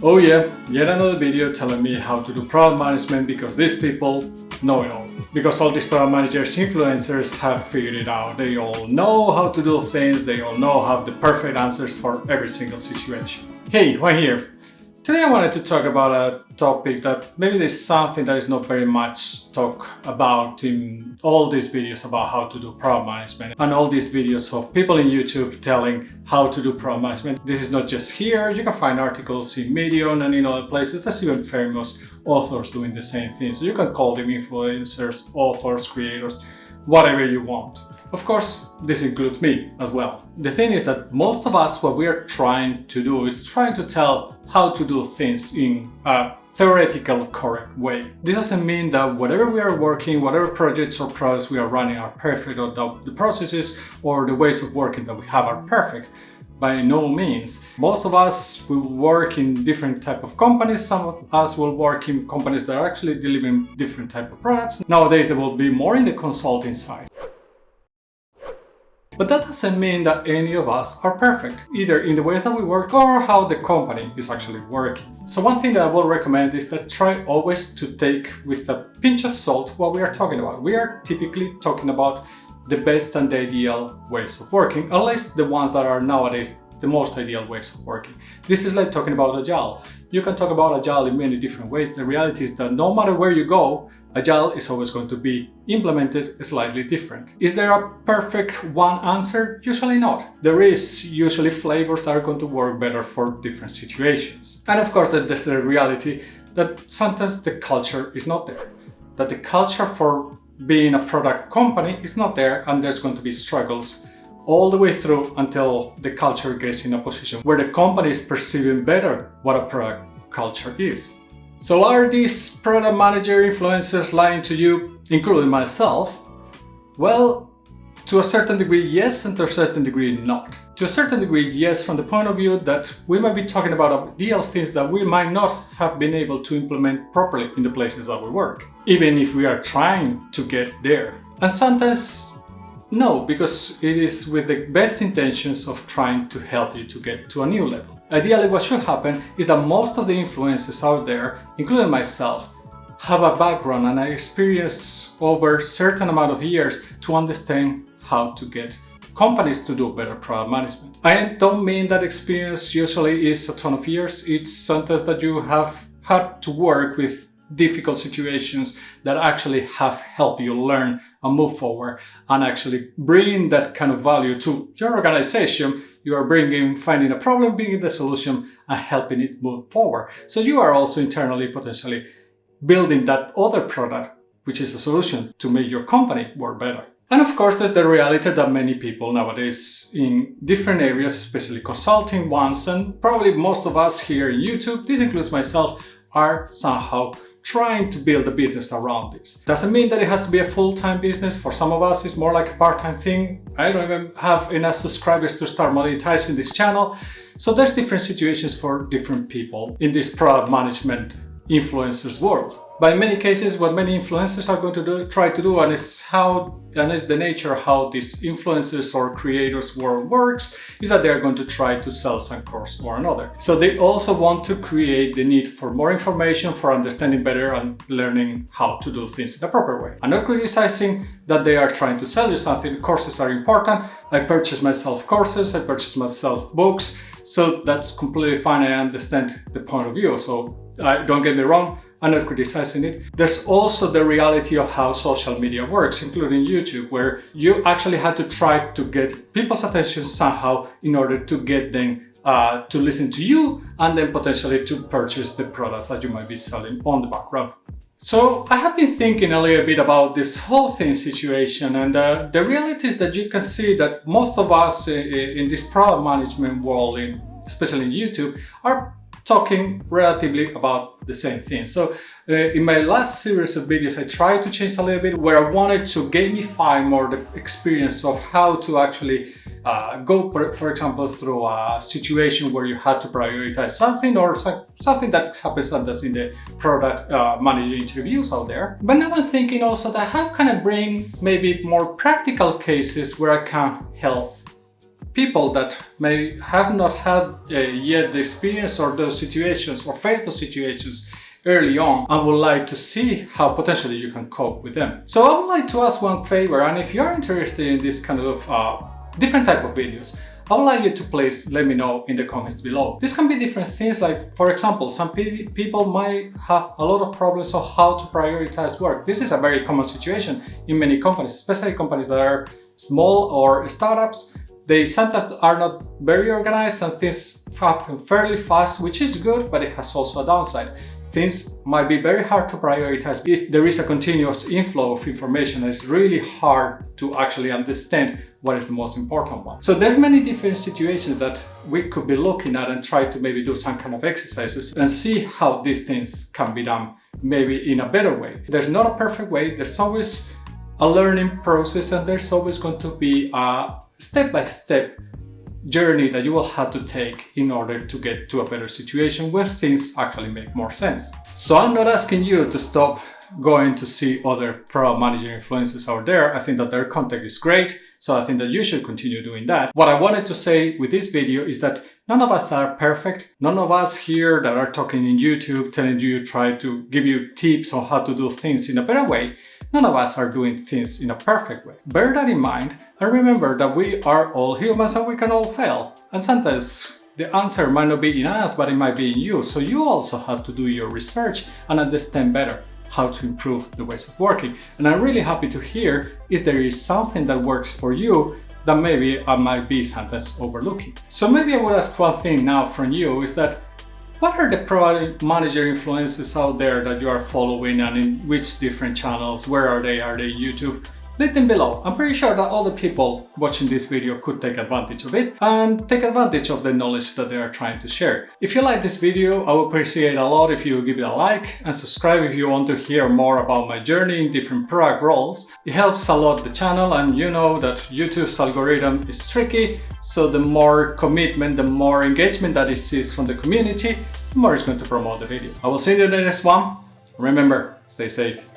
Oh yeah, yet another video telling me how to do product management because these people know it all. Because all these product managers, influencers have figured it out. They all know how to do things, they all know how the perfect answers for every single situation. Hey, Juan here. Today I wanted to talk about a topic that maybe there's something that is not very much talked about in all these videos about how to do product management and all these videos of people in YouTube telling how to do product management. This is not just here, you can find articles in Medium and in other places. There's even famous authors doing the same thing. So you can call them influencers, authors, creators, whatever you want. Of course, this includes me as well. The thing is that most of us, what we are trying to do is trying to tell how to do things in a theoretical correct way. This doesn't mean that whatever we are working, whatever projects or products we are running are perfect, or that the processes or the ways of working that we have are perfect. By no means. Most of us will work in different type of companies. Some of us will work in companies that are actually delivering different type of products. Nowadays, they will be more in the consulting side. But that doesn't mean that any of us are perfect, either in the ways that we work or how the company is actually working. So one thing that I will recommend is that try always to take with a pinch of salt what we are talking about. We are typically talking about the best and the ideal ways of working, at least the ones that are nowadays the most ideal ways of working. This is like talking about Agile. You can talk about Agile in many different ways. The reality is that no matter where you go, Agile is always going to be implemented slightly different. Is there a perfect one answer? Usually not. There is usually flavors that are going to work better for different situations. And of course, there's the reality that sometimes the culture is not there. That the culture for being a product company is not there, and there's going to be struggles all the way through until the culture gets in a position where the company is perceiving better what a product culture is. So are these product manager influencers lying to you, including myself? Well, to a certain degree, yes, and to a certain degree, not. To a certain degree, yes, from the point of view that we might be talking about ideal things that we might not have been able to implement properly in the places that we work, even if we are trying to get there. And sometimes, no, because it is with the best intentions of trying to help you to get to a new level. Ideally, what should happen is that most of the influencers out there, including myself, have a background and an experience over a certain amount of years to understand how to get companies to do better product management. I don't mean that experience usually is a ton of years. It's sometimes that you have had to work with difficult situations that actually have helped you learn and move forward and actually bring that kind of value to your organization. You are finding a problem, bringing the solution and helping it move forward. So you are also internally potentially building that other product, which is a solution to make your company work better. And of course, there's the reality that many people nowadays in different areas, especially consulting ones, and probably most of us here in YouTube, this includes myself, are somehow trying to build a business around this. Doesn't mean that it has to be a full-time business. For some of us, it's more like a part-time thing. I don't even have enough subscribers to start monetizing this channel. So there's different situations for different people in this product management influencers world. But in many cases, what many influencers are going to try to do, and is the nature of how these influencers or creators world works, is that they're going to try to sell some course or another. So they also want to create the need for more information, for understanding better and learning how to do things in a proper way. I'm not criticizing that they are trying to sell you something. Courses are important. I purchase myself courses, I purchase myself books. So that's completely fine. I understand the point of view. So don't get me wrong, I'm not criticizing it. There's also the reality of how social media works, including YouTube, where you actually had to try to get people's attention somehow in order to get them to listen to you and then potentially to purchase the products that you might be selling on the background. So I have been thinking a little bit about this whole thing situation, and the reality is that you can see that most of us in this product management world, especially in YouTube, are talking relatively about the same thing. So in my last series of videos, I tried to change a little bit where I wanted to gamify more the experience of how to actually go, for example, through a situation where you had to prioritize something or something that happens sometimes in the product manager interviews out there. But now I'm thinking also that how can I bring maybe more practical cases where I can help people that may have not had yet the experience or those situations or face those situations early on and would like to see how potentially you can cope with them. So I would like to ask one favor, and if you're interested in this kind of different type of videos, I would like you to please let me know in the comments below. This can be different things, like for example, some people might have a lot of problems on how to prioritize work. This is a very common situation in many companies, especially companies that are small or startups. They sometimes are not very organized and things happen fairly fast, which is good, but it has also a downside. Things might be very hard to prioritize if there is a continuous inflow of information and it's really hard to actually understand what is the most important one. So there's many different situations that we could be looking at and try to maybe do some kind of exercises and see how these things can be done maybe in a better way. There's not a perfect way, there's always a learning process and there's always going to be a step-by-step journey that you will have to take in order to get to a better situation where things actually make more sense. So I'm not asking you to stop going to see other product manager influencers out there. I think that their content is great, so I think that you should continue doing that. What I wanted to say with this video is that none of us are perfect. None of us here that are talking in YouTube, telling you, try to give you tips on how to do things in a better way. None of us are doing things in a perfect way. Bear that in mind and remember that we are all humans and we can all fail. And sometimes the answer might not be in us, but it might be in you. So you also have to do your research and understand better how to improve the ways of working. And I'm really happy to hear if there is something that works for you that maybe I might be sometimes overlooking. So maybe I would ask one thing now from you is that what are the product manager influencers out there that you are following and in which different channels? Where are they? Are they YouTube? Leave them below. I'm pretty sure that all the people watching this video could take advantage of it and take advantage of the knowledge that they are trying to share. If you like this video, I would appreciate a lot if you give it a like and subscribe if you want to hear more about my journey in different product roles. It helps a lot the channel, and you know that YouTube's algorithm is tricky, so the more commitment, the more engagement that it sees from the community, the more it's going to promote the video. I will see you in the next one. Remember, stay safe.